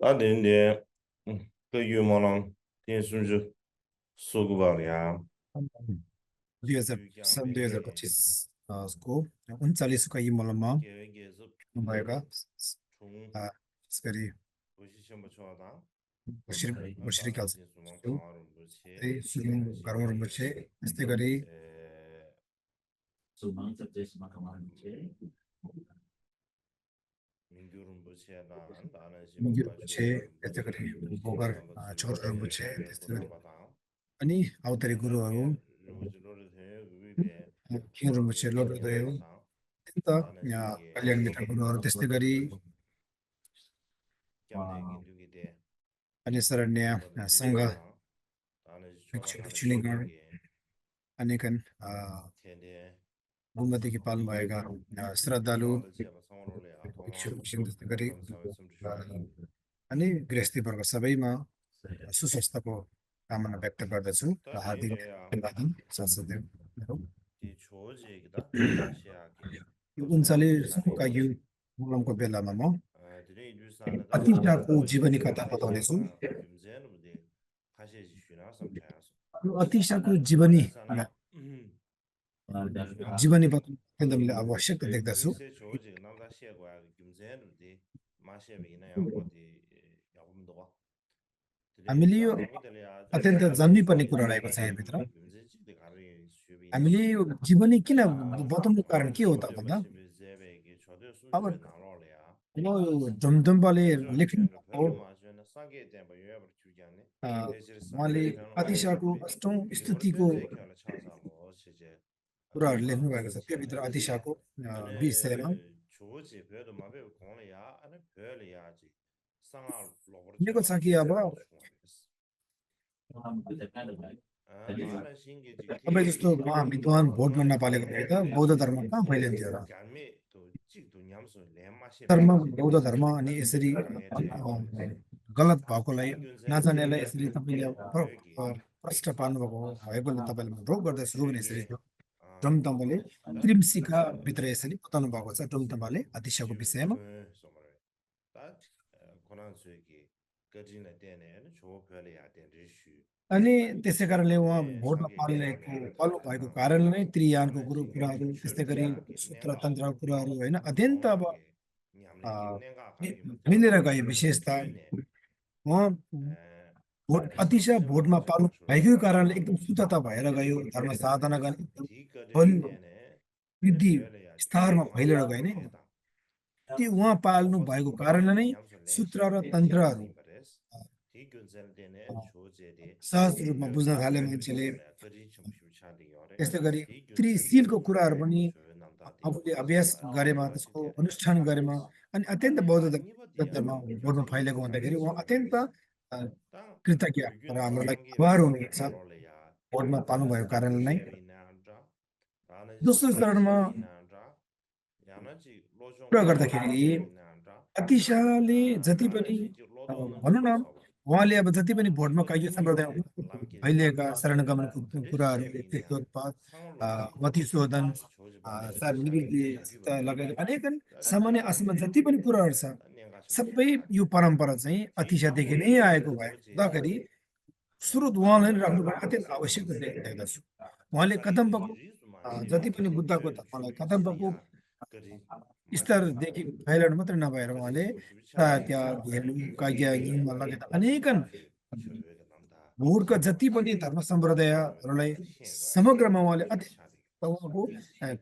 나는데 그 유머는 대순주 소구bar ya 2000 2025 को 39 का यी मलममा भएका विशेष गरी बसरी क्याल्छ त्यही सुरुङ घरमा बसे त्यस्तै गरी मिगिर बसे त्यस्तै गरी बोगर छोरहरू बसे त्यस्तै गरी अनि आउतरी गुरुहरू खिरहरू बसे लोटोदयो त कल्याण मित्र गुरुहरू त्यस्तै गरी अनि शरण्य सङ्घ भिक्षुणीगण अनेकन गुम्बादेखि पाल्नुभएका श्रद्धालु त्यस्तै गरी अनि गृहस्थी वर्ग सबैमा सुस्वास्थ्यको कामना व्यक्त गर्दछु र हार्दिक अभिवादन साथसाथै यो 39का यो मुलमको बेलामा म अतिशाको जीवनी कथा बताउनेछु। यो अतिशाको जीवनी बताउनु अत्यन्त मैले आवश्यक देख्दछु। हामीले यो अत्यन्त जन्मिपर्ने कुरा रहेको छ यहाँभित्र। हामीले यो जीवनी किन बताउनु कारण के हो त भन्दा अब जमदम्बाले लेख्नु उहाँले अतिशाको 8औं स्तुतिको कुराहरू लेख्नु भएको छ। त्योभित्र अतिशाको विषयमा लेखेको छ कि अब तपाईँ जस्तो विद्वान भोट गर्न नपालेको भए त बौद्ध धर्म कहाँ फैलिन्थ्यो र? धर्म बौद्ध धर्म अनि यसरी गलत भएकोलाई नजानेलाई यसरी तपाईँले प्रष्ट पार्नुभएको भएकोले तपाईँले रोग गर्दछु भने यसरी डमतम्बाले त्रिमसिका भित्र यसरी बताउनु भएको छ। डमतम्बाले अतिशाको विषयमा अनि त्यसै कारणले उहाँ भोटमा पाल्नु भएको कारणले नै त्रियानको कुराहरू त्यस्तै गरी सूत्र तन्त्रको कुराहरू होइन अत्यन्त अब मिलेर गए। विशेषता उहाँ अतिशा भोटमा पाल्नु भएकै कारणले एकदम शुद्धता भएर गयो। धर्म साधना गर्ने वृद्धि स्तरमा फैलेर गए नै त्यो उहाँ पाल्नु भएको कारणले नै सूत्र र तन्त्रहरू सहज रूपमा बुझ्न थाले मान्छेले। त्यस्तै गरी त्रिशीलको कुराहरू पनि आफूले अभ्यास गरेमा त्यसको अनुष्ठान गरेमा अनि अत्यन्त बौद्ध धर्ममा भोटमा फैलेको हुँदाखेरि उहाँ अत्यन्त कृतज्ञ र हाम्रो लागि आभार हुनुहुन्छ भोटमा पाल्नुभएको कारणले नै। दोस्रो चरणमा कुरा गर्दाखेरि अतिशाले जति पनि भनौँ न उहाँले अब जति पनि भोटमा कायु सम्प्रदाय फैलिएका शरणगमनको कुराहरू मतिशोधन लगायत अनेकन सामान्य आसमा जति पनि कुराहरू छ सबै यो परम्परा चाहिँ अतिशादेखि नै आएको भए हुँदाखेरि स्रोत उहाँलाई राख्नु अत्यन्त आवश्यक देख्दछु। उहाँले कदम्बको जति पनि बुद्धको धर्मलाई कदम्बको स्तरदेखि फैलाउनु मात्रै नभएर उहाँले लगायत अनेकन भोटका जति पनि धर्म सम्प्रदायहरूलाई समग्रमा उहाँले उहाँको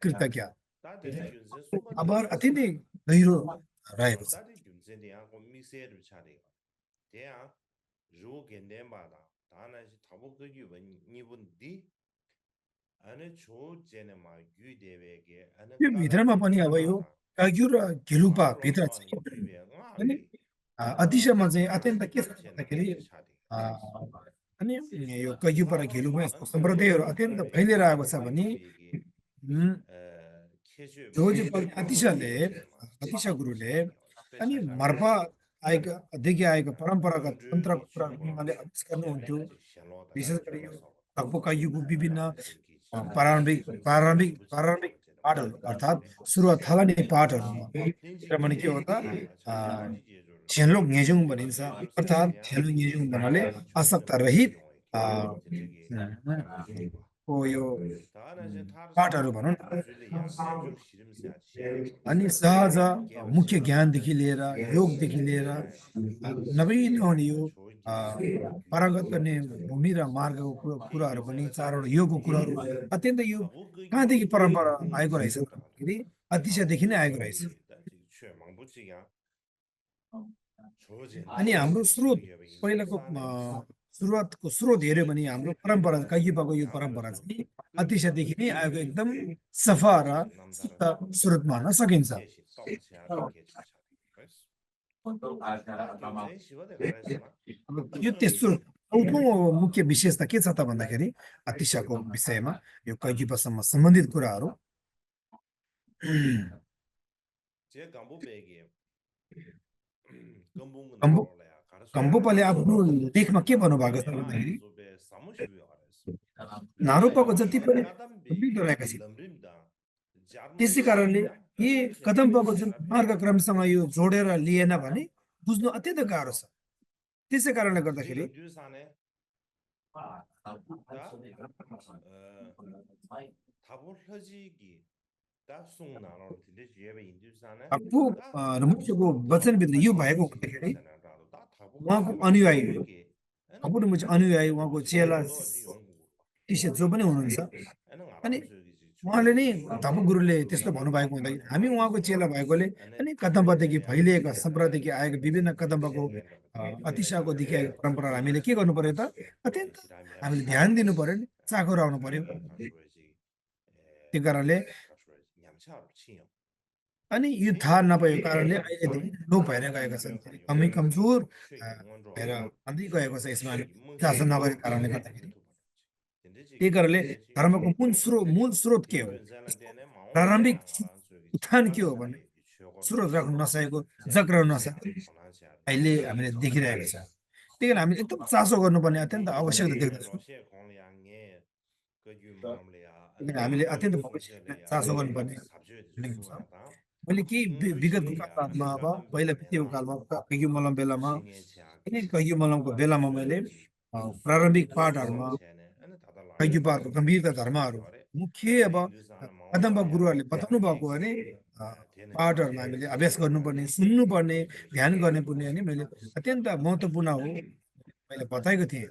कृतज्ञ आभार अत्यन्तै गहिरो रहेको छ। यो भित्रमा पनि अब यो काग्यु र घेलुपा भित्र चाहिँ अतिशयमा चाहिँ अत्यन्त के छ भन्दाखेरि अनि यो कग्युपा र घेलुपा यस्तो सम्प्रदायहरू अत्यन्त फैलिएर आएको छ भने अतिशा गुरुले अनि मर्पा देखि आएको परम्परागत तन्त्रको कुराहरू उहाँले अभ्यास गर्नुहुन्थ्यो। विशेष गरी यो कग्युको विभिन्न प्रारम्भिक पाठहरू अर्थात् सुरुवात थालनी पाठहरू भने के हो त झेनलोक न्येजुङ भनिन्छ अर्थात् झेनलोक न्येजुङ भन्नाले आसक्ता रहित को यो पाठहरू भनौँ न अनि सहज मुख्य ज्ञानदेखि लिएर योगदेखि लिएर नवीन आउने यो पारगत गर्ने भूमि र मार्गको कुराहरू पनि चारवटा योगको कुराहरू अत्यन्तै यो कहाँदेखि परम्परा आएको रहेछ भन्दाखेरि अतिशयदेखि नै आएको रहेछ अनि हाम्रो स्रोत पहिलाको सुरुवातको स्रोत हेऱ्यो भने हाम्रो परम्परा कैयुपाको यो परम्परा चाहिँ अतिशयदेखि नै आएको एकदम सफा र शुद्ध स्रोत मान्न सकिन्छ अब यो तेस्रो चौथो मुख्य विशेषता के छ त भन्दाखेरि अतिशाको विषयमा यो कैयुपासँग सम्बन्धित कुराहरू कम्बुपाले आफ्नो लेखमा के भन्नुभएको छ भन्दाखेरि नारूपाको जति पनि गम्भीर रहेका छन् त्यसै कारणले यी कदम्बको जुन मार्गक्रमसँग यो जोडेर लिएन भने बुझ्नु अत्यन्त गाह्रो छ त्यसै कारणले गर्दाखेरि आफू रमुचको वचनभित्र यो भएको हुँदाखेरि उहाँको अनुयायी आफू रमुच अनुयायी उहाँको चेला शिष्य जो पनि हुनुहुन्छ अनि उहाँले नै धर्म गुरुले त्यस्तो भन्नुभएको हुँदाखेरि हामी उहाँको चेला भएकोले अनि कदम्बदेखि फैलिएका सम्प्रदायदेखि आएको विभिन्न कदम्बको अतिशाको देखिआएको परम्परा हामीले के गर्नु पर्यो त अत्यन्त हामीले ध्यान दिनु पर्यो नि चाखो आउनु पर्यो त्यो कारणले अनि यो थाहा नभएको कारणले अहिले लोप भएर गएका छन् कमै कमजोर भएर भन्दै गएको छ यसमा चासो नगरेको कारणले गर्दाखेरि त्यही कारणले धर्मको मूल स्रोत के हो प्रारम्भिक उत्थान के हो भने स्रोत राख्न नसकेको जग्राउन नसकेको अहिले हामीले देखिरहेको छ त्यही कारण हामीले एकदम चासो गर्नुपर्ने अत्यन्त आवश्यकता देख्दछौँ हामीले अत्यन्त चासो गर्नुपर्ने मैले केही विगतको कालमा अब पहिला बितेको कालमा कैयु मलम बेलामा कैयु मलमको बेलामा मैले प्रारम्भिक पाठहरूमा कैयुपाको गम्भीरता धर्महरू मुख्य अब कदम्ब गुरुहरूले बताउनु भएको भने पाठहरूमा हामीले अभ्यास गर्नुपर्ने सुन्नुपर्ने ध्यान गर्नुपर्ने अनि मैले अत्यन्त महत्त्वपूर्ण हो मैले बताएको थिएँ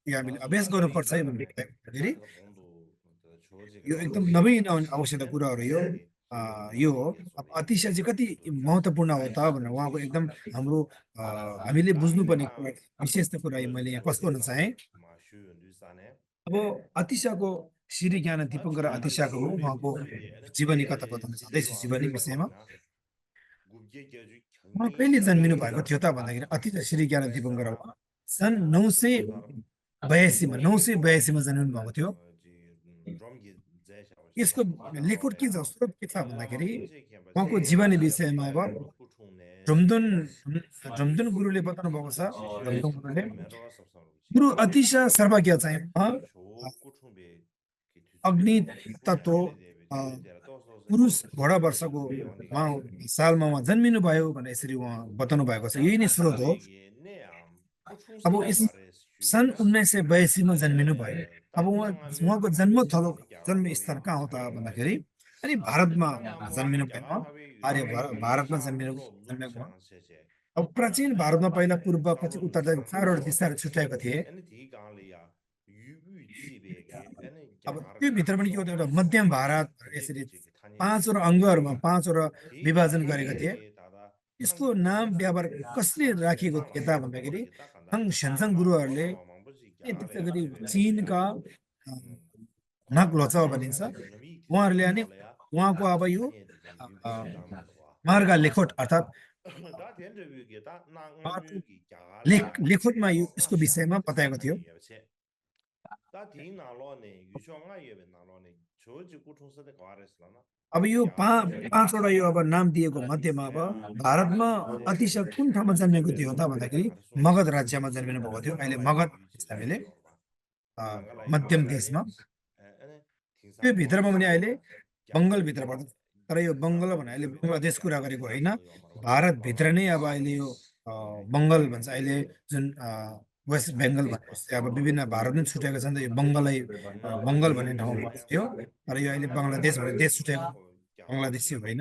यो हामीले अभ्यास गर्नुपर्छ है भन्दाखेरि यो एकदम नवीन आवश्यकता कुराहरू यो हो अब अतिशय चाहिँ कति महत्त्वपूर्ण हो त भनेर उहाँको एकदम हाम्रो हामीले बुझ्नुपर्ने कुरा विशेषता कुरा मैले यहाँ प्रस्तुत गर्न चाहेँ अब अतिशाको श्री ज्ञान दीपङ्कर अतिशाको उहाँको जीवनी कथा बताउन चाहँदैछु जीवनी विषयमा उहाँ कहिले जन्मिनु भएको थियो त भन्दाखेरि अतिशा श्री ज्ञान दीपङ्कर सन् 982मा जन्मिनु भएको थियो यसको लेखोट के छ स्रोत के छ भन्दाखेरि उहाँको जीवनी विषयमा अब झमदुन गुरुले बताउनु भएको छ गुरु अतिशा सर्वज्ञ चाहिँ अग्नि तत्व पुरुष घोडा वर्षको उहाँ सालमा उहाँ जन्मिनु भयो भनेर यसरी उहाँ बताउनु भएको छ यही नै स्रोत हो अब सन् 1982मा जन्मिनु भयो अब उहाँको जन्मस्थल जन्मस्थान कहाँ हो त भन्दाखेरि अनि भारतमा जन्मिनु भयो भारतमा जन्मेको अब प्राचीन भारतमा पहिला पूर्व पछि उत्तर चारवटा दिशाहरू छुट्याएको थिए अब त्यो भित्र पनि के हो एउटा मध्यम भारत यसरी 5वटा अङ्गहरूमा 5वटा विभाजन गरेका थिए यसको नाम व्यवहार कसले राखिएको थिए त भन्दाखेरि सेन्सङ गुरुहरूले त्यसै गरी चिनका नागलोचा भनिन्छ उहाँहरूले अनि उहाँको अब यो मार्ग लेखोट अर्थात् लेखोटमा यो यसको विषयमा बताएको थियो अब यो 5वटा यो अब नाम दिएको मध्येमा अब भारतमा अतिशय कुन ठाउँमा जन्मेको थियो त भन्दाखेरि मगध राज्यमा जन्मिनु भएको थियो अहिले मगध हामीले मध्यम देशमा त्यो भित्रमा पनि अहिले बङ्गालभित्र पर्छ तर यो बङ्गाल भने अहिले बङ्गलादेश कुरा गरेको होइन भारतभित्र नै अब अहिले यो बङ्गाल भन्छ अहिले जुन वेस्ट बेङ्गल भनेपछि अब विभिन्न भारतमै छुट्याएको छ नि त यो बङ्गाललाई बङ्गाल भन्ने ठाउँमा पर्छ यो तर यो अहिले बङ्गलादेश भनेर देश छुट्याएको बङ्गलादेशी होइन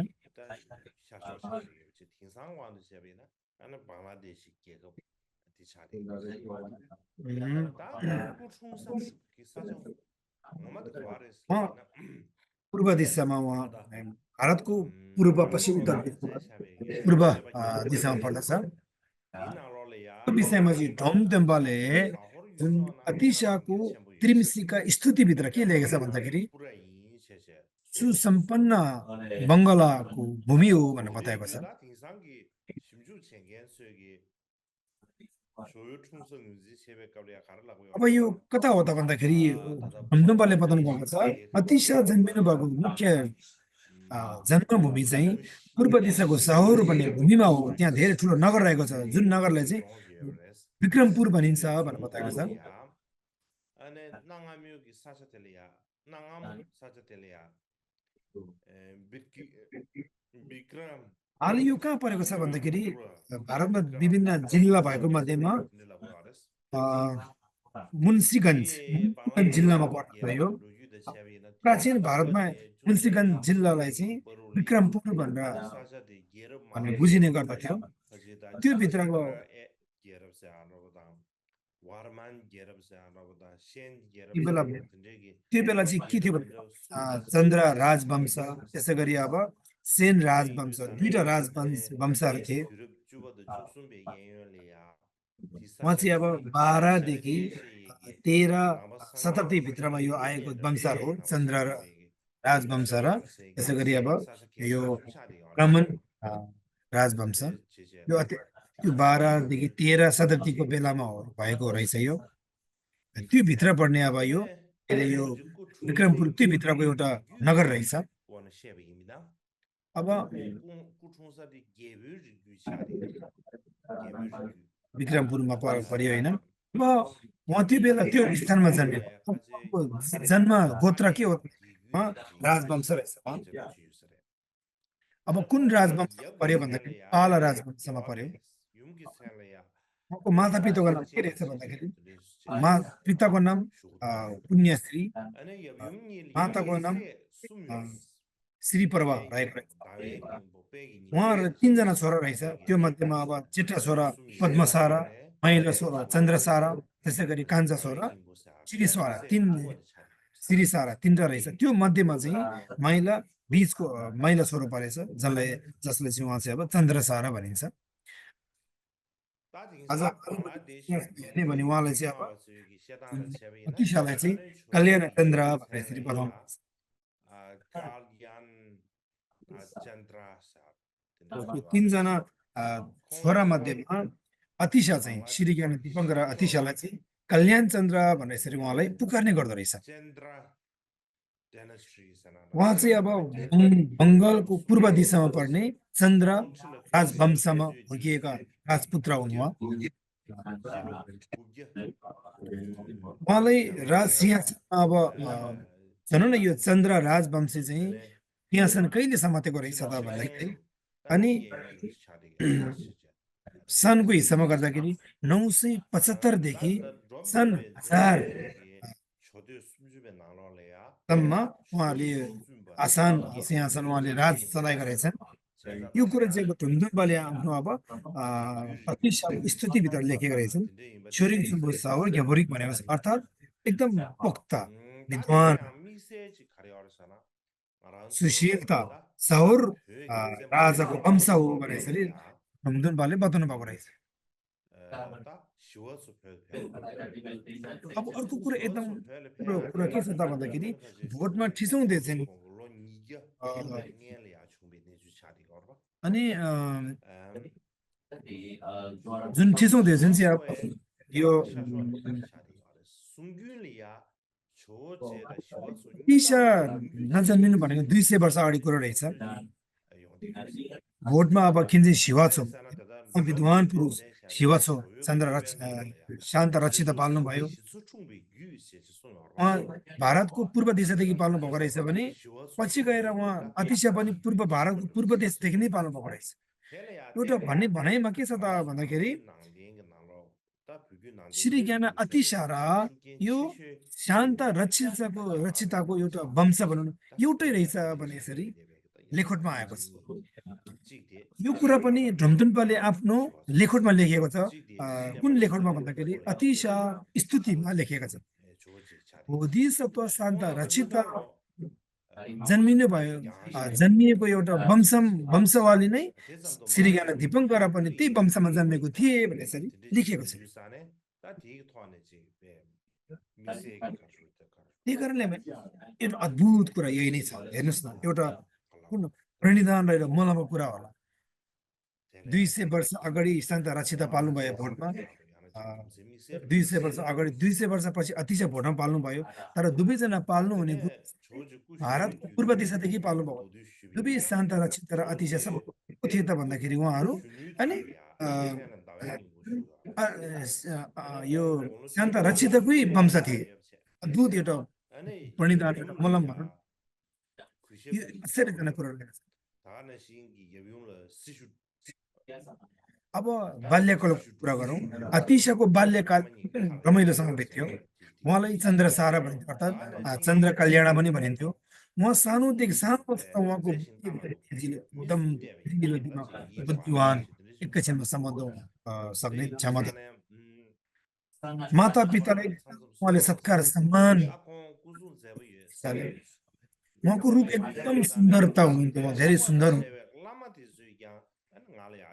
पूर्व दिशामा उहाँ भारतको पूर्व पश्चिम उत्तर पूर्व दिशामा पर्दछ त्यो विषयमा चाहिँ ढोमदेम्बाले जुन अतिशाको त्रिमिसीका स्तुतिभित्र के लेखेको छ भन्दाखेरि सुसम्पन्न बङ्गलाको भूमि हो भनेर बताएको छ अब यो कता हो त भन्दाखेरि ढोमदेम्बाले बताउनु भएको छ अतिशा जन्मिनु भएको मुख्य जन्मभूमि चाहिँ पूर्व दिशाको सहर भन्ने भूमिमा हो त्यहाँ धेरै ठुलो नगर रहेको छ जुन नगरलाई चाहिँ विक्रमपुर भनिन्छ भनेर बताएको छ हाल यो कहाँ परेको छ भन्दाखेरि भारतमा विभिन्न जिल्ला भएको मध्येमा मुन्सीगञ्ज जिल्लामा पर्छ यो प्राचीन भारतमा मुन्सीगञ्ज जिल्लालाई चाहिँ विक्रमपुर भनेर बुझिने गर्दथ्यो त्यो भित्रको त्यो बेला चाहिँ के थियो भने चन्द्र राजवंश त्यसै गरी अब सेन राजवंश दुईटा वंशहरू थिए उहाँ चाहिँ अब 12देखि 13 शताब्दी भित्रमा यो आएको वंशहरू हो चन्द्र राजवंश र त्यसै गरी अब यो ब्राह्मण राजवंश यो त्यो 12देखि 13 शताब्दीको बेलामा भएको रहेछ यो त्यो भित्र पर्ने अब यो यो विक्रमपुर त्यो भित्रको एउटा नगर रहेछ अब विक्रमपुरमा पर्यो होइन अब उहाँ त्यो बेला त्यो स्थानमा जन्मेको जन्म गोत्र के हो राजवंश रहेछ अब कुन राजवंश पर्यो भन्दाखेरि पाल राजवंशमा पर्यो उहाँको माता पिताको नाम के रहेछ भन्दाखेरि पिताको नाम पुण्यश्री माताको नाम श्री प्रभा रहेको रहेछ उहाँहरू 3 जना छोरा रहेछ त्यो मध्येमा अब जेठा छोरा पद्मसारा माइला छोरा चन्द्रसारा त्यसै गरी कान्छा छोरा श्रीसारा श्रीसारा 3टा रहेछ त्यो मध्येमा चाहिँ माइला बीचको माइला छोरो परेछ जसले चाहिँ उहाँ चाहिँ अब चन्द्रसारा भनिन्छ अझ भने उहाँलाई चाहिँ अब अतिशालाई चाहिँ कल्याण चन्द्र भनेर यसरी बताउनु त्यो 3 जना छोरा मध्येमा अतिशा चाहिँ श्रीज्ञान दीपङ्कर अतिशालाई चाहिँ कल्याण चन्द्र भनेर यसरी उहाँलाई पुकार्ने गर्दो रहेछ उहाँ चाहिँ अब बङ्गालको पूर्व दिशामा पर्ने चन्द्र राजवंशमा हुर्किएका राजपुत्र हुन् उहाँलाई राज सिंहासनमा अब भनौँ न यो चन्द्र राजवंशी चाहिँ सिंहासन कहिले समातेको रहेछ त भन्दाखेरि अनि सनको हिसाबमा गर्दाखेरि 975 देखि सन् 1000 सम्म उहाँले आसान सिंहासन उहाँले राज चलाएका रहेछन् यो कुरा चाहिँ ढुमढुमबाले आफ्नो अब स्तुतिभित्र लेखेका रहेछन् छोरी सावर घ्याबोरिक भनेको अर्थात् एकदम पोख्त विद्वान सुशीलता सावर राजाको वंश हो भनेर यसरी ढुमढुमबाले बताउनु भएको रहेछ अब अर्को कुरा एकदम कुरा के छ त भन्दाखेरि भोटमा ठिसाउँदैछ नि अनि जुन ठिसाउँदैछ नि चाहिँ अब यो ईशा नजन्मिनु भनेको 200 वर्ष अगाडि कुरा रहेछ भोटमा अब किन चाहिँ शिवा छो विद्वान पुरुष शिवा छो शान्त रक्षित पाल्नु भयो उहाँ भारतको पूर्व दिशादेखि पाल्नु भएको रहेछ भने पछि गएर उहाँ अतिशय पनि भारतको पूर्व देशदेखि नै पाल्नु भएको रहेछ एउटा भनाइमा के छ त भन्दाखेरि श्री ज्ञान अति सारा यो शान्त रचिताको एउटा वंश भनौँ न एउटै रहेछ भने यसरी लेखोटमा आएको छ यो कुरा पनि ढमढुम्पाले आफ्नो लेखोटमा लेखिएको छ कुन लेखोटमा भन्दाखेरि अतिशा स्तुतिमा लेखिएको छ बोधिसत्व शान्त रचिता जन्मिनु भयो जन्मिएको एउटा वंशवाली नै श्री ज्ञान दीपङ्कर पनि त्यही वंशमा जन्मेको थिए भने यसरी लेखिएको छ त्यही कारणले एउटा अद्भुत कुरा यही नै छ हेर्नुहोस् न एउटा प्रणिधान रहेर मलमको कुरा होला 200 वर्ष अगाडि शान्त रचिता पाल्नुभयो भोटमा 200 वर्ष अगाडि 200 वर्षपछि अतिशय भोटमा पाल्नुभयो तर दुवैजना पाल्नु हुने भारतको पूर्व दिशादेखि पाल्नुभयो दुवै शान्त रचित र अतिशय सब को थिए त भन्दाखेरि उहाँहरू अनि यो शान्त रचितकै वंश थिए अद्भुत एउटा प्रणिधान एउटा मलम भनौँ यो आश्चर्यजनक कुराहरू अब बाल्यकालको कुरा गरौँ अतिशयको बाल्यकाल रमाइलोसँग बित्यो उहाँलाई चन्द्र सारा भनिन्थ्यो अर्थात् चन्द्र कल्याण पनि भनिन्थ्यो उहाँ सानोदेखि सानो उहाँको एकदम बुद्धिवान एकैछिनमा सम्बन्ध सक्ने क्षमता माता पितालाई उहाँले सत्कार सम्मान उहाँको रूप एकदम सुन्दरता हुनुहुन्थ्यो उहाँ धेरै सुन्दर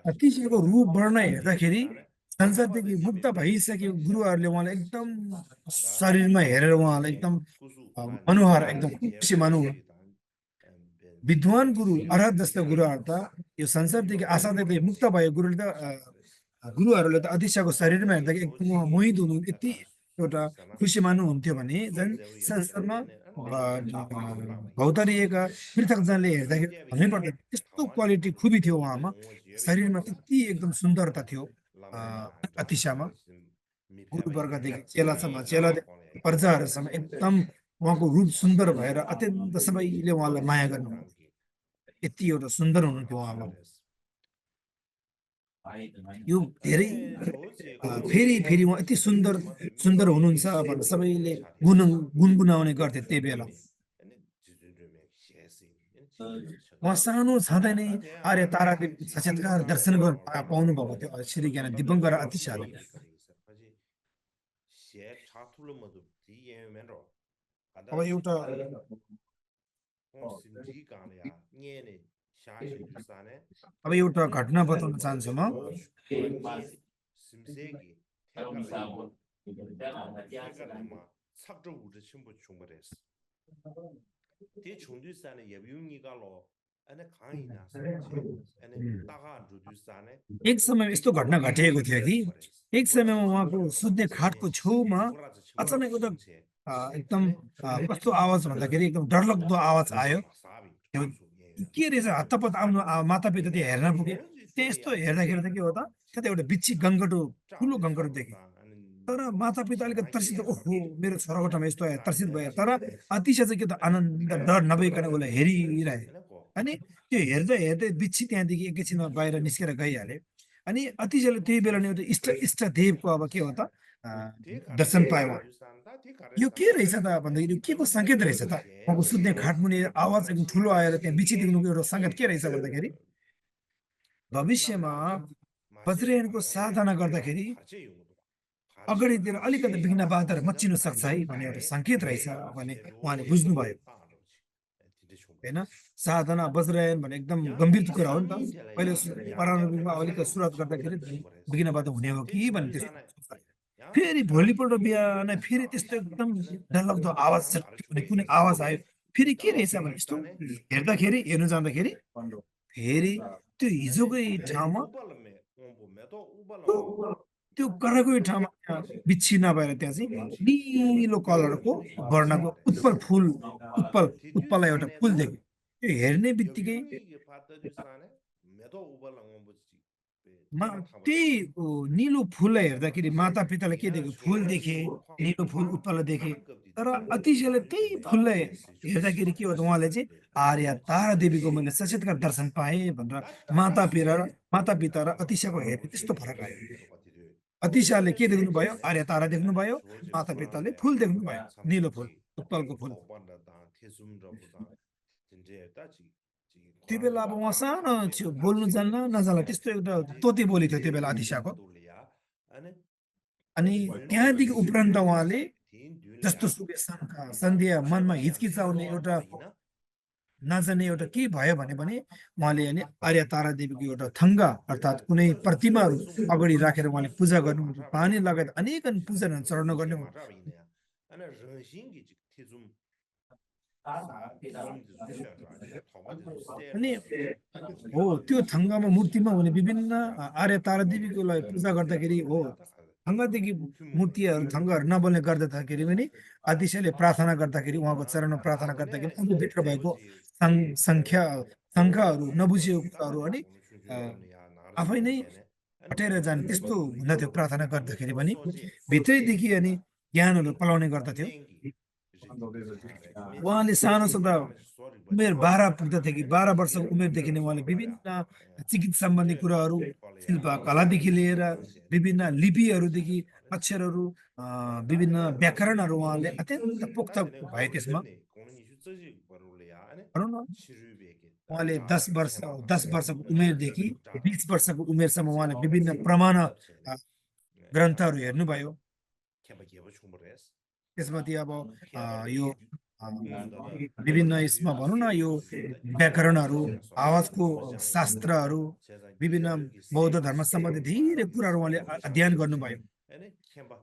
अतिशयको रूप वर्ण हेर्दाखेरि संसारदेखि मुक्त भइसकेको गुरुहरूले उहाँलाई एकदम शरीरमा हेरेर उहाँलाई एकदम मनोहर एकदम खुसी मानु विद्वान गुरु अर्हत जस्तो गुरुहरू त यो संसारदेखि आशादेखि मुक्त भएको गुरुहरूले त अतिशयको शरीरमा हेर्दाखेरि एकदम मोहित हुनु यति एउटा खुसी मान्नुहुन्थ्यो भने झन् संसारमा भौतरिएका पृथकजनले हेर्दाखेरि भन्नैपर्दैन त्यस्तो क्वालिटी खुबी थियो उहाँमा शरीरमा त्यति एकदम सुन्दरता थियो अतिशयमा गुरुवर्गदेखि चेलासम्म चेलादेखि प्रजाहरूसम्म एकदम उहाँको रूप सुन्दर भएर अत्यन्त सबैले उहाँलाई माया गर्नु यति एउटा सुन्दर हुनुहुन्थ्यो उहाँमा यो धेरै फेरि फेरि उहाँ यति सुन्दर हुनुहुन्छ भनेर सबैले गुनगुनाउने गर्थे त्यही बेला उहाँ सानो छँदै नै आर्य तारादेवी साक्षात्कार दर्शन गर्न पाउनु भएको थियो श्री ज्ञान दीपङ्कर अतिशयले अब एउटा अब एउटा घटना बताउन चाहन्छु म एक समय यस्तो घटना घटिएको थियो कि एक समयमा उहाँको सुत्ने खाटको छेउमा अचानक एउटा एकदम कस्तो आवाज भन्दाखेरि एकदम डरलाग्दो आवाज आयो के रहेछ हत्तपत्त आफ्नो मातापिता त्यो हेर्न पुगे त्यस्तो हेर्दाखेरि त के हो त त्यता एउटा बिच्छी गङ्गटो ठुलो गङ्गटो देखे तर मातापिता अलिकति तर्सित ओहो मेरो छोराको ठाउँमा यस्तो आयो तर्सित भयो तर अतिशय चाहिँ के त आनन्द डर नभइकन उसलाई हेरिरहे अनि त्यो हेर्दै हेर्दै बिच्छी त्यहाँदेखि एकैछिनमा बाहिर निस्केर गइहाले अनि अतिशयले त्यही बेला नै एउटा इष्टदेवको अब के हो त दर्शन पायो यो के रहेछ त भन्दाखेरि के को सङ्केत रहेछ त उहाँको सुत्ने खाटमुनि आवाज एकदम ठुलो आएर त्यहाँ बिच्छी देख्नुको एउटा सङ्केत के रहेछ भन्दाखेरि भविष्यमा वज्रयानको साधना गर्दाखेरि अगाडितिर अलिकति विघ्न बाधाहरू मच्चिन सक्छ है भन्ने एउटा सङ्केत रहेछ भने उहाँले बुझ्नुभयो होइन साधना वज्रयान भने एकदम गम्भीर कुरा हो नि त पहिले प्रारम्भिकमा अलिकति सुरुवात गर्दाखेरि विघ्न बाधा हुने हो कि भन्ने त्यस्तो फेरि भोलिपल्ट बिहान फेरि त्यस्तो एकदम डरलाग्दो आवाज कुनै आवाज आयो फेरि के रहेछ भने यस्तो हेर्नु जाँदाखेरि फेरि त्यो हिजोकै ठाउँमा त्यो कराकै ठाउँमा बिच्छी नभएर त्यहाँ चाहिँ निलो कलरको वर्णको उत्पल एउटा फुल देख्यो त्यो हेर्ने बित्तिकै त्यही निलो फुललाई हेर्दाखेरि माता पिताले के देखे फुल देखे निलो फुल उत्पन्न देखे तर अतिशयले त्यही फुललाई हेर्दाखेरि के हो त उहाँले चाहिँ आर्य तारा देवीको मैले सचेतका दर्शन पाएँ भनेर माता पिता र अतिशयको हेर्ने त्यस्तो फरक आयो अतिशयले के देख्नुभयो आर्य तारा देख्नुभयो माता पिताले फुल देख्नुभयो निलो फुल उत्पलको फुल त्यो बेला अब उहाँ सानो थियो बोल्नु जान्न नजान्ला त्यस्तो एउटा तोते बोली थियो त्यो बेला अतिशाको अनि त्यहाँदेखि उपरान्त उहाँले जस्तो सुके सन्ध्या मनमा हिचकिचाउने एउटा नजाने एउटा के भयो भने उहाँले अनि आर्य तारा देवीको एउटा थङ्गा अर्थात् कुनै प्रतिमाहरू अगाडि राखेर उहाँले पूजा गर्नु पानी लगाएर अनेकन पूजनहरू चढाउन गर्ने अनि हो त्यो थङ्गामा मूर्तिमा हुने विभिन्न आर्य तारा देवीको लागि पूजा गर्दाखेरि हो थङ्गादेखि मूर्तिहरू थङ्गाहरू नबोल्ने गर्दाखेरि पनि अतिशयले प्रार्थना गर्दाखेरि उहाँको चरणमा प्रार्थना गर्दाखेरि उनको भित्र भएको सङ्ख्या शङ्खाहरू नबुझेको कुराहरू अनि आफै नै हटेर जाने त्यस्तो हुँदथ्यो प्रार्थना गर्दाखेरि पनि भित्रैदेखि अनि ज्ञानहरू पलाउने गर्दथ्यो उहाँले सानो छँदा उमेर 12 पुग्दाखेरि 12 वर्षको उमेरदेखि नै उहाँले विभिन्न चिकित्सा सम्बन्धी कुराहरू शिल्प कलादेखि लिएर विभिन्न लिपिहरूदेखि अक्षरहरू विभिन्न व्याकरणहरू उहाँले अत्यन्त पोख्त भए त्यसमा भनौँ न उहाँले 10 वर्षको उमेरदेखि 20 वर्षको उमेरसम्म उहाँले विभिन्न प्रमाण ग्रन्थहरू हेर्नुभयो त्यसमाथि अब यो विभिन्न यसमा भनौँ न यो व्याकरणहरू आवाजको शास्त्रहरू विभिन्न बौद्ध धर्म सम्बन्धी धेरै कुराहरू उहाँले अध्ययन गर्नुभयो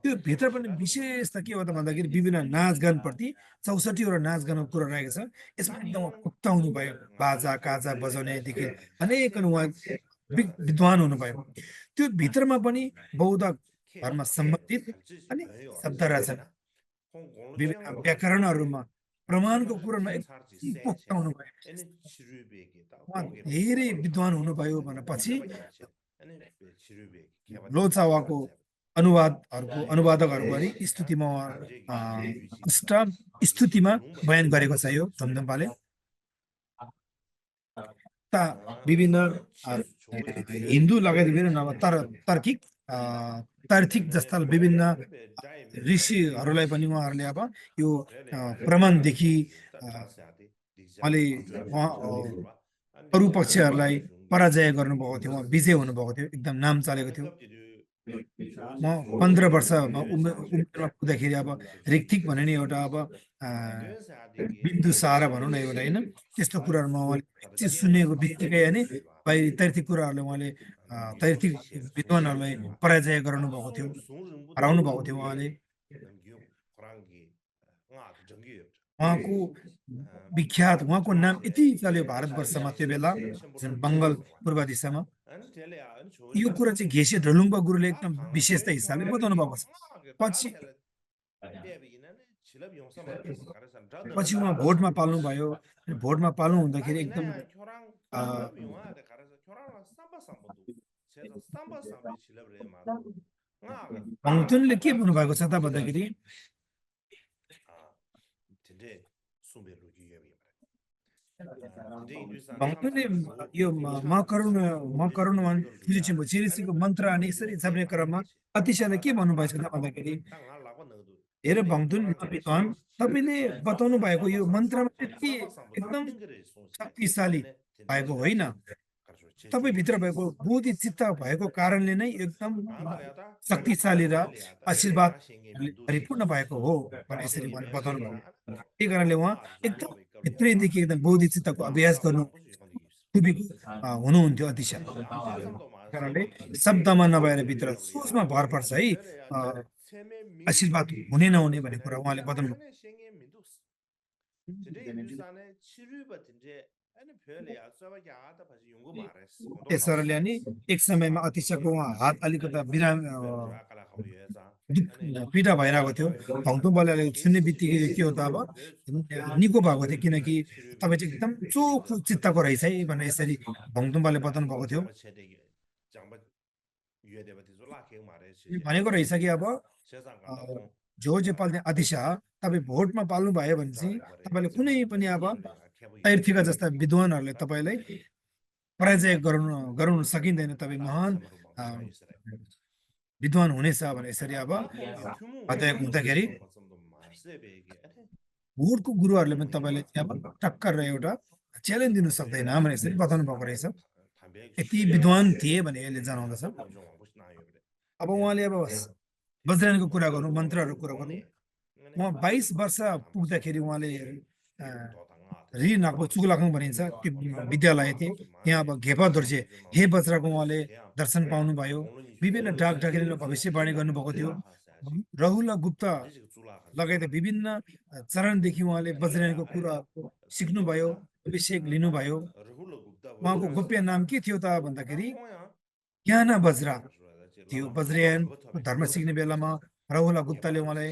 त्यो भित्र पनि विशेष त के हो त भन्दाखेरि विभिन्न नाचगानप्रति 64वटा नाचगानको कुरा रहेको छ यसमा एकदम पुख्त हुनुभयो बाजा काजा बजाउनेदेखि अनेक उहाँ विद्वान हुनुभयो त्यो भित्रमा पनि बौद्ध धर्म सम्बन्धित अनि शब्द रचना विभिन्न व्याकरणहरूमा प्रमाणको कुरामा एकदम पोख्त हुनुभयो उहाँ धेरै विद्वान हुनुभयो भनेपछि लोचावाको अनुवादकहरूको अनि स्तुतिमा स्तुतिमा बयान गरेको छ यो धमधम्पाले विभिन्न हिन्दू लगायत विभिन्न तार्किक जस्ता विभिन्न ऋषिहरूलाई पनि उहाँहरूले अब यो प्रमाणदेखि उहाँले अरू पक्षहरूलाई पराजय गर्नुभएको थियो उहाँ विजय हुनुभएको थियो एकदम नाम चलेको थियो म 15 वर्षमा उमेरमा पुग्दाखेरि अब ऋत्विक भन्ने नि एउटा अब बिन्दु सारा भनौँ न एउटा होइन त्यस्तो कुराहरूमा उहाँले सुनेको बित्तिकै अनि बाहिरी तैर्थिक कुराहरूले उहाँले तैर्थिक विद्वानहरूलाई पराजय गराउनु भएको थियो हराउनु भएको थियो उहाँले उहाँको विख्यात उहाँको नाम यति चल्यो भारतवर्षमा त्यो बेला जुन बङ्गाल पूर्व दिशामा यो कुरा चाहिँ घेसे ढलुम्बा गुरुले एकदम विशेषता हिसाबले बताउनु भएको छ पछि उहाँ भोटमा पाल्नु भयो भोटमा पाल्नु हुँदाखेरि एकदम भङतुनले के भन्नुभएको छ त भन्दाखेरि भक्तले यो मकरुण चिरिसीको मन्त्र अनि यसरी जप्ने क्रममा अतिशयले के भन्नुभएको छ भन्दाखेरि हेर भक्तुन विद्वान तपाईँले बताउनु भएको यो मन्त्रमा त्यति एकदम शक्तिशाली भएको होइन तपाईभित्र भएको बोधि चित्त भएको कारणले नै एकदम शक्तिशाली र आशीर्वाद परिपूर्ण भएको हो भनेर यसरी बताउनु भयो त्यही कारणले उहाँ एकदम भित्रैदेखि एकदम बोधि चित्तको अभ्यास गर्नु हुनुहुन्थ्यो अतिशय कारणले शब्दमा नभएर भित्र सोचमा भर पर्छ है आशीर्वाद हुने नहुने भन्ने कुरा उहाँले बताउनु त्यसैले अनि एक समयमा अतिशयको हात अलिकति पीडा भइरहेको थियो भक्तुबलले सुन्ने बित्तिकै के हो त अब निको भएको थियो किनकि तपाईँ चाहिँ एकदम चोखो चित्तको रहेछ है भनेर यसरी भक्तुबलले बताउनु भएको थियो भनेको रहेछ कि अब जो जे पाल्ने अतिशा तपाईँ भोटमा पाल्नु भयो भने चाहिँ तपाईँले कुनै पनि अब तैर्थिका जस्ता विद्वानहरूले तपाईँलाई पराजय गराउन सकिँदैन, तपाईँ महान विद्वान हुनेछ भने यसरी अब बताएको हुँदाखेरि भोटको गुरुहरूले पनि तपाईँलाई अब टक्कर एउटा च्यालेन्ज दिनु सक्दैन भने यसरी बताउनु भएको रहेछ। यति विद्वान थिए भने यसले जनाउँदछ। अब उहाँले अब वज्रायनको कुरा गर्नु, मन्त्रहरूको कुरा गर्नु, उहाँ 22 वर्ष पुग्दाखेरि उहाँले रिनाको चुगलाखङ भनिन्छ त्यो विद्यालय थिए, त्यहाँ अब घेपा दोर्जे हे वज्रको उहाँले दर्शन पाउनुभयो। विभिन्न डाक ढाकेरीले भविष्यवाणी गर्नुभएको थियो। रघुला गुप्त लगायत विभिन्न चरणदेखि उहाँले वज्रायनको कुरा सिक्नुभयो, अभिषेक लिनुभयो। उहाँको गोप्य नाम के थियो त भन्दाखेरि ज्ञान वज्र थियो। वज्रयान धर्म सिक्ने बेलामा रघुला गुप्तले उहाँलाई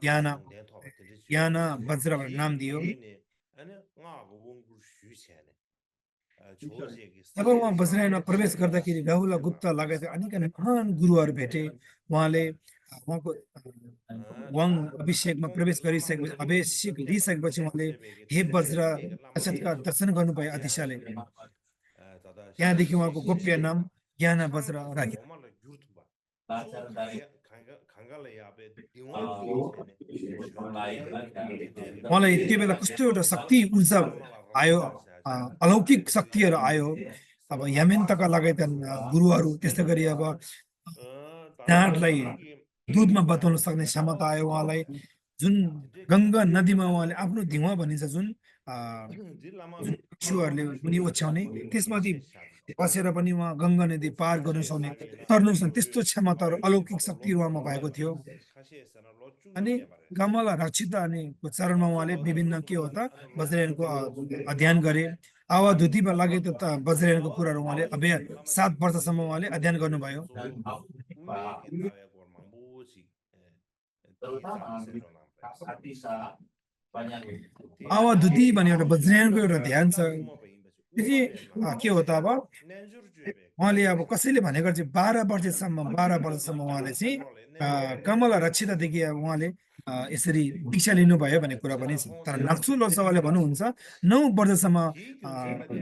ज्ञान वज्र भनेर नाम दियो। जब उहाँ वज्रायनमा प्रवेश गर्दाखेरि रघुला गुप्त लगायत अनेक महान गुरुहरू भेटे। उहाँले उहाँको वाङ अभिषेकमा प्रवेश गरिसकेपछि, अभिषेक लिइसकेपछि उहाँले हे वज्र साक्षात्कार दर्शन गर्नुभयो अतिशाले। त्यहाँदेखि उहाँको गोप्य नाम ज्ञान वज्र राख्यो। उहाँलाई त्यो बेला कस्तो एउटा शक्ति ऊर्जा आयो, अलौकिक शक्तिहरू आयो। अब यामेन्तका लगायत गुरुहरू, त्यस्तै गरी अब ढाँडलाई दुधमा बदल्न सक्ने क्षमता आयो उहाँलाई। जुन गङ्गा नदीमा उहाँले आफ्नो धिवा भनिन्छ जुन पशुहरूले मुनि ओछ्याउने, त्यसमाथि बसेर पनि उहाँ गङ्गा नदी पार गर्नु सक्ने, तर्नु सक्ने त्यस्तो क्षमताहरू, अलौकिक शक्ति उहाँमा भएको थियो। अनि कमला रक्षिता अनि चरणमा उहाँले विभिन्न के हो त वज्रायनको अध्ययन गरे। अवधूतिमा लागेको त वज्रायनको कुराहरू उहाँले 7 वर्षसम्म उहाँले अध्ययन गर्नुभयो। अवधूति भन्ने एउटा वज्रायनको एउटा ध्यान छ। त्यो चाहिँ के हो त अब उहाँले अब कसैले भनेको चाहिँ 12 वर्षसम्म उहाँले चाहिँ कमला रक्षितादेखि उहाँले यसरी दीक्षा लिनुभयो भन्ने कुरा पनि छ। तर नक्सु लोकसभाले भन्नुहुन्छ 9 वर्षसम्म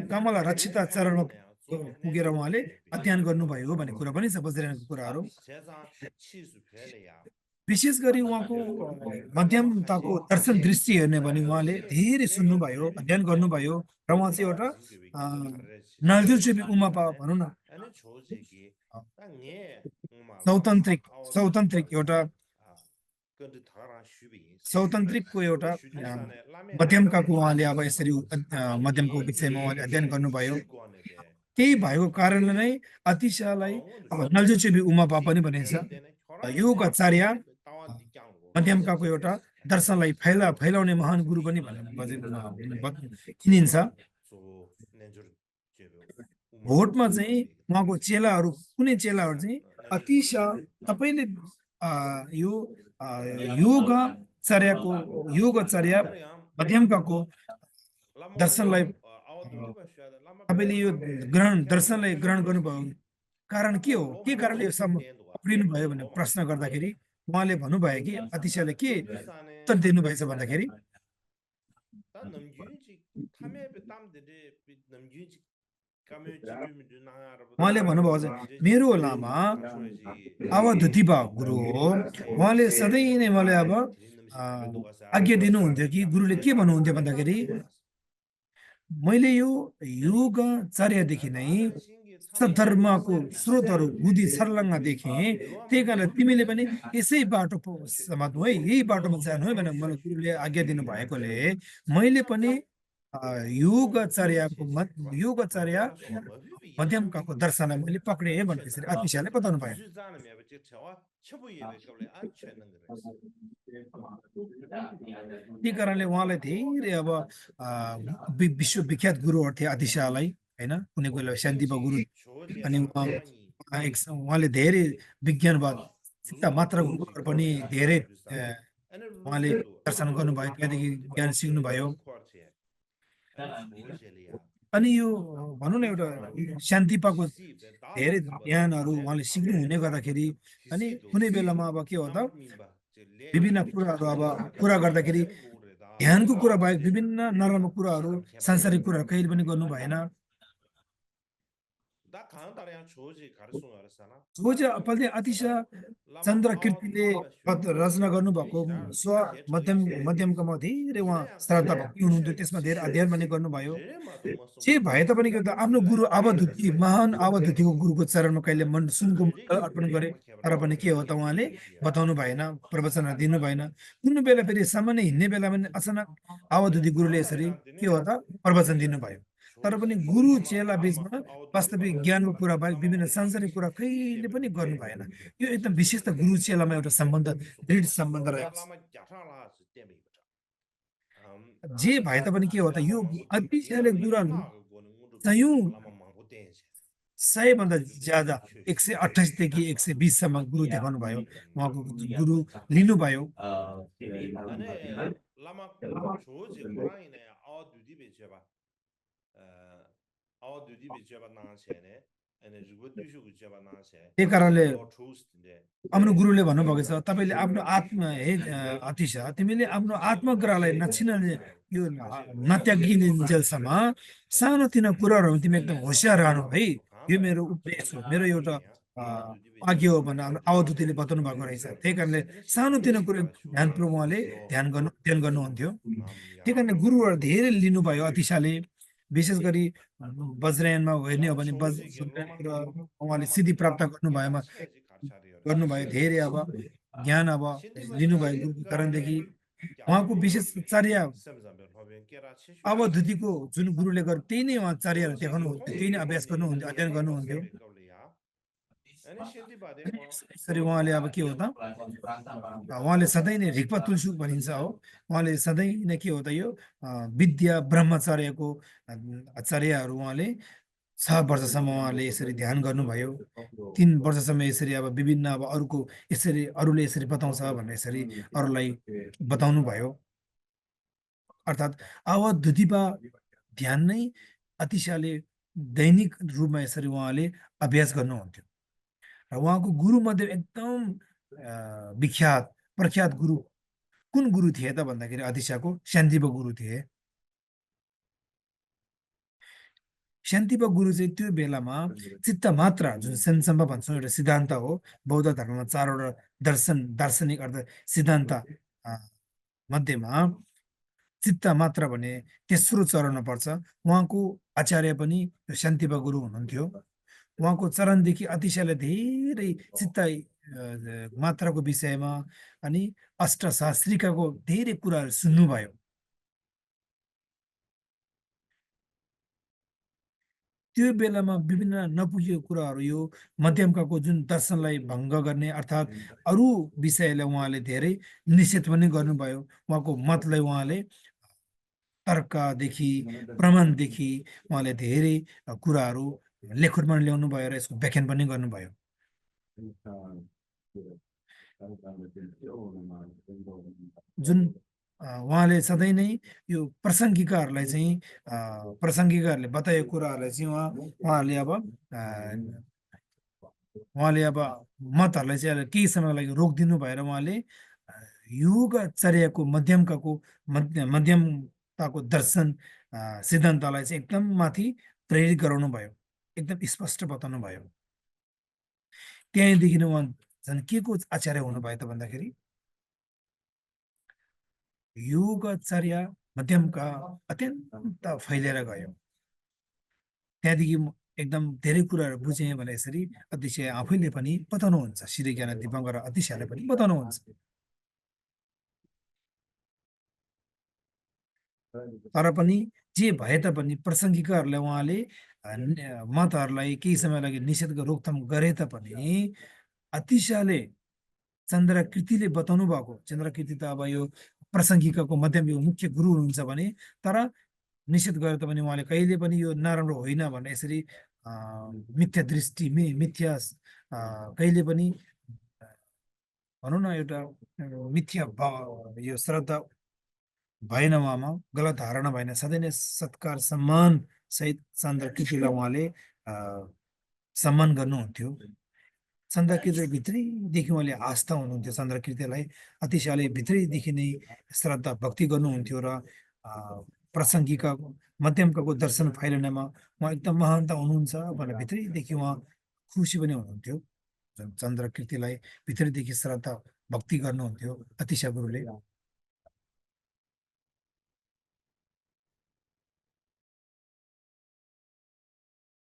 कमला रक्षिता चरणमा पुगेर उहाँले अध्ययन गर्नुभयो भन्ने कुरा पनि छ वज्रायनको कुराहरू। विशेष गरी उहाँको मध्यमताको दर्शन दृष्टि हेर्ने भने उहाँले धेरै सुन्नुभयो, अध्ययन गर्नुभयो। र उहाँ चाहिँ एउटा नलजुचेपी उमापा भनौँ न सौतन्त्रिकको एउटा मध्यमकाको उहाँले अब यसरी मध्यमको विषयमा उहाँले अध्ययन गर्नुभयो। त्यही भएको कारणले नै अतिशालाई अब नलजुचेपी उमापा पनि भनिन्छ। योगाचार्य मध्यमकाको एउटा दर्शनलाई फैलाउने महान गुरु पनि चिनिन्छ। भोटमा चाहिँ उहाँको चेलाहरू, कुनै चेलाहरू चाहिँ अतिशा तपाईँले यो योगाचार्य मध्यमकाको दर्शनलाई तपाईँले यो दर्शनलाई ग्रहण गर्नुभयो कारण के हो, के कारणले यो पक्रिनु भयो भनेर प्रश्न गर्दाखेरि उहाँले भन्नुभयो कि अतिशाले के उत्तर दिनुभएछ भन्दाखेरि उहाँले भन्नुभयो मेरो लामा अवधूतिबा गुरु हो। उहाँले सधैँ नै मलाई अब आज्ञा दिनुहुन्थ्यो कि गुरुले के भन्नुहुन्थ्यो भन्दाखेरि मैले यो योगाचार्यदेखि नै सद्धर्मको स्रोतहरू बुद्धि छर्लङ्ग देखेँ। त्यही कारण तिमीले पनि यसै बाटो समात्नु है, यही बाटोमा जानु है भनेर मलाई गुरुले आज्ञा दिनु भएकोले मैले पनि योगाचार्य मध्यमकाको दर्शनलाई मैले पक्रेँ भनेर यसरी अतिशाले बताउनु भयो। त्यही कारणले उहाँलाई धेरै अब विश्वविख्यात गुरुहरू थिए अतिशालाई, होइन, कुनै कोही शान्तिपा गुरु। अनि उहाँले धेरै विज्ञानवाद सिक्का मात्र पनि धेरै उहाँले दर्शन गर्नुभयो, त्यहाँदेखि ज्ञान सिक्नुभयो। अनि यो भनौँ न एउटा शान्तिपाको धेरै ध्यानहरू उहाँले सिक्नु हुने गर्दाखेरि अनि कुनै बेलामा अब के हो त विभिन्न कुराहरू अब कुरा गर्दाखेरि ध्यानको कुरा बाहेक विभिन्न नराम्रो कुराहरू सांसारिक कुराहरू कहिले पनि गर्नु भएन जो चाहिँ अपलले अतिशय चन्द्र कृतिले रचना गर्नुभएको स्व मध्यमकामा धेरै उहाँ श्रद्धा भक्ति हुनुहुन्थ्यो त्यसमा धेरै अध्ययन पनि गर्नुभयो जे भए तापनि के त आफ्नो गुरु अवधूति महान अवधूतिको गुरुको चरणमा कहिले मन सुनको मण्डल अर्पण गरे तर पनि के हो त उहाँले बताउनु भएन प्रवचनहरू दिनु भएन कुनै बेला फेरि सामान्य हिँड्ने बेला पनि अचानक अवधूति गुरुले यसरी के हो त प्रवचन दिनुभयो तर पनि गुरु चेला बिचमा वास्तविक ज्ञानको कुरा बाहेक विभिन्न सांसारिक कुरा कहिले पनि गर्नु भएन यो एकदम विशेष त गुरु चेलामा एउटा सम्बन्ध दृढ सम्बन्ध रहेको छ जे भए तापनि के हो त यो अतिशयले गुरुहरू सयौं 100 भन्दा ज्यादा 128 देखि 120 सम्म गुरु देखाउनु भयो उहाँको गुरु लिनुभयो त्यही कारणले आफ्नो गुरुले भन्नुभएको छ तपाईँले आफ्नो आत्मा हे अतिश तिमीले आफ्नो आत्मग्रहलाई नछिन यो नत्यागिन्जेलसम्म सानोतिनो कुराहरूमा तिमी एकदम होसियार रहनु है यो मेरो उपदेश हो मेरो एउटा आज्ञा हो भनेर अवधूतिले बताउनु भएको रहेछ त्यही कारणले सानोतिनो कुरो ध्यानपूर्वक उहाँले अध्ययन गर्नुहुन्थ्यो त्यही कारणले गुरुहरू धेरै लिनुभयो अतिशाले विशेष गरी वज्रयानमा हेर्ने हो भने उहाँले सिद्धि प्राप्त गर्नुभयो धेरै अब ज्ञान अब लिनुभयो गुरुको कारणदेखि उहाँको विशेष चर्या अवधूतिको जुन गुरुले गर् त्यही नै उहाँ चर्याहरू देखाउनुहुन्थ्यो त्यही नै अभ्यास गर्नुहुन्थ्यो अध्ययन गर्नुहुन्थ्यो यसरी उहाँले अब के हो त उहाँले सधैँ नै ऋक्प तुलसुक भनिन्छ हो उहाँले सधैँ नै के हो त यो विद्या ब्रह्मचर्यको चर्याहरू उहाँले 6 वर्षसम्म उहाँले यसरी ध्यान गर्नुभयो 3 वर्षसम्म यसरी अब विभिन्न अब अरूको यसरी अरूले यसरी बताउँछ भनेर यसरी अरूलाई बताउनु भयो अर्थात् अवधूतिमा ध्यान नै अतिशयले दैनिक रूपमा यसरी उहाँले अभ्यास गर्नुहुन्थ्यो र उहाँको गुरु मध्ये एकदम विख्यात प्रख्यात गुरु कुन गुरु थिए त भन्दाखेरि अतिशाको शान्तिप गुरु थिए शान्तिप गुरु चाहिँ त्यो बेलामा चित्त मात्र जुन सेन्सम्ब भन्छौँ एउटा सिद्धान्त हो बौद्ध धर्ममा 4वटा दार्शनिक अर्थ सिद्धान्त मध्येमा चित्त मात्र भने तेस्रो चरणमा पर्छ उहाँको आचार्य पनि शान्तिप गुरु हुनुहुन्थ्यो उहाँको चरणदेखि अतिशयले धेरै चित्त मात्राको विषयमा अनि अष्टशास्त्रिकाको धेरै कुराहरू सुन्नुभयो त्यो बेलामा विभिन्न नपुगेको कुराहरू यो मध्यमकाको जुन दर्शनलाई भङ्ग गर्ने अर्थात् अरू विषयलाई उहाँले धेरै निषेध पनि गर्नुभयो उहाँको मतलाई उहाँले तर्कदेखि प्रमाणदेखि उहाँले धेरै कुराहरू लेखनमा ल्याउनु भयो र यसको व्याख्यान पनि गर्नुभयो जुन उहाँले सधैँ नै यो प्रासङ्गिकहरूलाई चाहिँ प्रासङ्गिकहरूले बताएको कुराहरूलाई चाहिँ उहाँले अब मतहरूलाई चाहिँ केही समयको लागि रोकिदिनु भएर उहाँले योगचर्याको मध्यमताको दर्शन सिद्धान्तलाई चाहिँ एकदम माथि प्रेरित गराउनु भयो एकदम स्पष्ट बताउनु भयो त्यहाँदेखि उहाँ झन् के को आचार्य हुनुभयो त भन्दाखेरि योगचर्या मध्यमका अत्यन्त फैलिएर गयो त्यहाँदेखि एकदम धेरै कुराहरू बुझेँ भने यसरी अतिशय आफैले पनि बताउनुहुन्छ श्री ज्ञान दिपङ्कर अतिशयले पनि बताउनुहुन्छ तर पनि जे भए तापनि प्रासङ्गिकहरूलाई उहाँले मतहरूलाई केही समय लागि निषेधको रोकथाम गरे तापनि अतिशयले चन्द्रकृतिले बताउनु भएको चन्द्रकृति त अब यो प्रासङ्गिकको मध्यम यो मुख्य गुरु हुनुहुन्छ भने तर निषेध गरे तापनि उहाँले कहिले पनि यो नराम्रो होइन भने यसरी मिथ्या दृष्टि मिथ्या कहिले पनि भनौँ न एउटा मिथ्या यो श्रद्धा भएन उहाँमा गलत धारणा भएन सधैँ नै सत्कार सम्मान सहित चन्द्रकृतिलाई उहाँले सम्मान गर्नुहुन्थ्यो। चन्द्रकृति भित्रैदेखि उहाँले आस्था हुनुहुन्थ्यो चन्द्रकृतिलाई, अतिशयले भित्रैदेखि नै श्रद्धा भक्ति गर्नुहुन्थ्यो र प्रसङ्गिका मध्यमकाको दर्शन फैलनमा उहाँ एकदम महानता हुनुहुन्छ भनेर भित्रैदेखि उहाँ खुसी पनि हुनुहुन्थ्यो। चन्द्रकृतिलाई भित्रैदेखि श्रद्धा भक्ति गर्नुहुन्थ्यो अतिशय गुरुले।